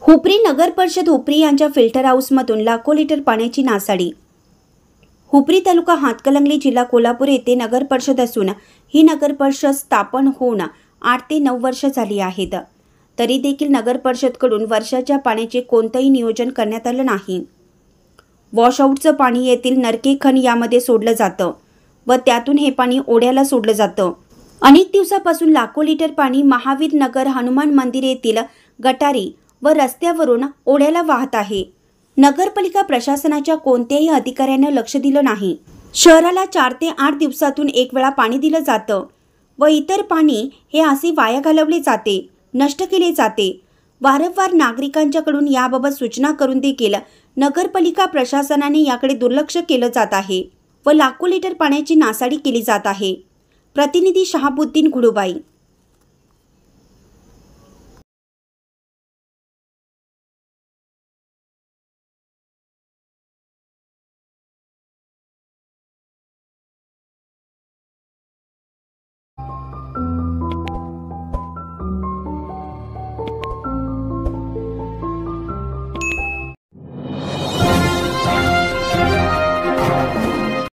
हुपरी नगर परिषद हुपरी यांच्या फिल्टर हाऊसमधून लाखो लिटर पाण्याची नासाडी। हुपरी तालुका हातकणंगले जिल्हा कोल्हापूर येथे नगर परिषद असून ही नगर परिषद स्थापन होऊन 8 ते 9 वर्ष झाली आहेत। तरी देखील नगर परिषदकडून वर्षाच्या पाण्याचे कोणतेही नियोजन करण्यात आले नाही। वॉशआउटचं पाणी येथील नरके खण यामध्ये सोडलं जातं व त्यातून हे पाणी ओढ्याला सोडलं जातं। अनेक दिवसापासून लाखो लिटर पाणी महावीर नगर हनुमान मंदिर येथील गटारी व रस्त्यावरून ओढ्याला वाहत आहे। नगरपालिका प्रशासनाच्या कोणत्याही अधिकाऱ्याने लक्ष दिलं नाही। शहराला 4 ते 8 दिवसातून एक वेळा पाणी दिलं जातं व इतर पाणी हे असे वाया घालवले जाते, नष्ट केले जाते। वारंवार नागरिकांच्याकडून याबाबत सूचना करून देखील नगरपालिका प्रशासनाने याकडे दुर्लक्ष केलं जात आहे व लाखो लिटर पाण्याची नासाडी केली जात आहे। प्रतिनिधी शहाबुद्दीन घुडुबाई।